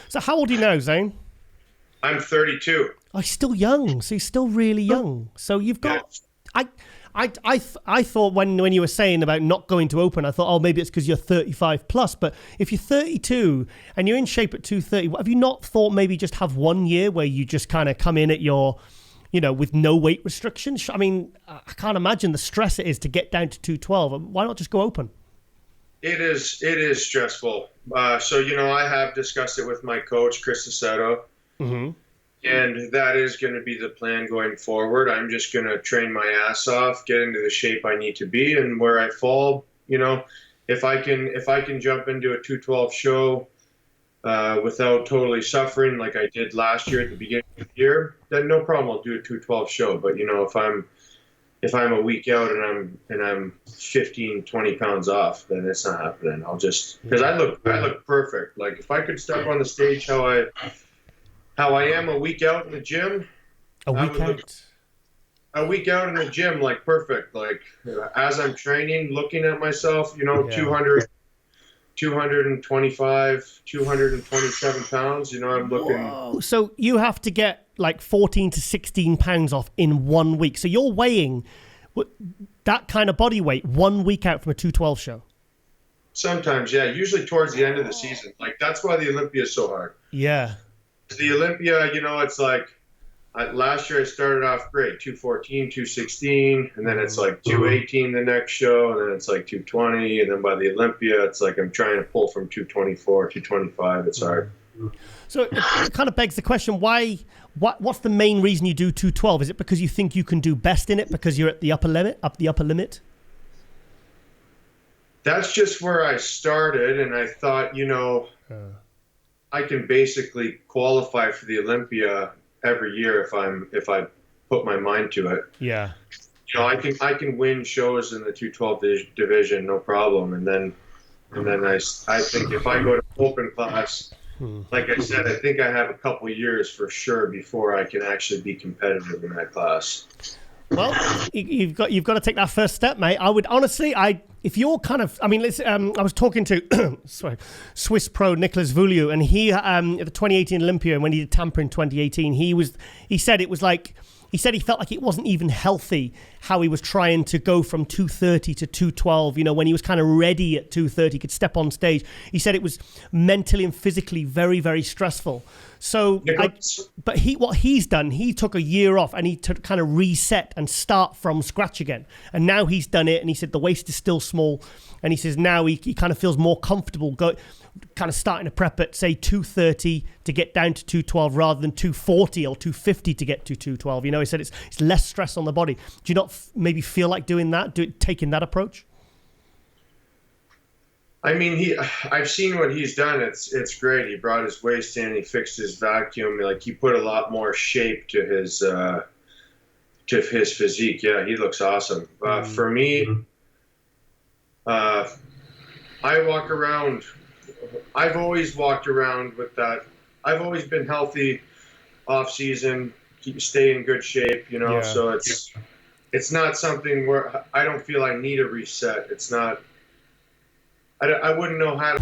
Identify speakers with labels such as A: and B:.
A: So how old are you now, Zane?
B: I'm 32.
A: Oh, he's still young. So he's still really young. So you've got... I thought when you were saying about not going to Open, I thought, oh, maybe it's because you're 35 plus. But if you're 32 and you're in shape at 230, have you not thought maybe just have 1 year where you just kind of come in at your, with no weight restrictions? I mean, I can't imagine the stress it is to get down to 212. Why not just go Open?
B: It is stressful. So, I have discussed it with my coach, Chris Aceto. Mm-hmm. And that is going to be the plan going forward. I'm just going to train my ass off, get into the shape I need to be, and where I fall, if I can jump into a 212 show without totally suffering like I did last year at the beginning of the year, then no problem. I'll do a 212 show. But if I'm a week out and I'm 15, 20 pounds off, then it's not happening. I'll just, because I look perfect. Like if I could step on the stage how I am a week out in the gym. A week out in the gym, like perfect. Like as I'm training, looking at myself, 200, 225, 227 pounds, I'm looking.
A: Whoa. So you have to get like 14 to 16 pounds off in 1 week. So you're weighing that kind of body weight 1 week out from a 212 show.
B: Sometimes, yeah. Usually towards the end of the season. Like that's why the Olympia is so hard.
A: Yeah.
B: The Olympia, it's like last year I started off great, 214, 216, and then it's like 218 the next show, and then it's like 220, and then by the Olympia, it's like I'm trying to pull from 224, 225. It's hard.
A: So it kind of begs the question, what's the main reason you do 212? Is it because you think you can do best in it because you're at the upper limit?
B: That's just where I started, and I thought, I can basically qualify for the Olympia every year if I put my mind to it.
A: Yeah.
B: I can win shows in the 212 division, no problem. And then I think if I go to Open.class, like I said, I think I have a couple years for sure before I can actually be competitive in that class.
A: Well, you've got to take that first step, mate. I would honestly, if you're kind of, I was talking to Swiss pro Nicholas Vuliu, and he at the 2018 Olympia, and when he did Tampa in 2018, he said he felt like it wasn't even healthy how he was trying to go from 230 to 212. When he was kind of ready at 230, he could step on stage. He said it was mentally and physically very, very stressful. So, what he's done, he took a year off and he to kind of reset and start from scratch again. And now he's done it, and he said the waist is still small, and he says now he kind of feels more comfortable kind of starting to prep at say 230 to get down to 212 rather than 240 or 250 to get to 212. He said it's less stress on the body. Do you not maybe feel like doing that, taking that approach?
B: I mean, I've seen what he's done. It's great. He brought his waist in. He fixed his vacuum. Like he put a lot more shape to his physique. Yeah, he looks awesome. For me, I walk around. I've always walked around with that. I've always been healthy, off season, stay in good shape. Yeah. So it's not something where I don't feel I need a reset. It's not. I wouldn't know how to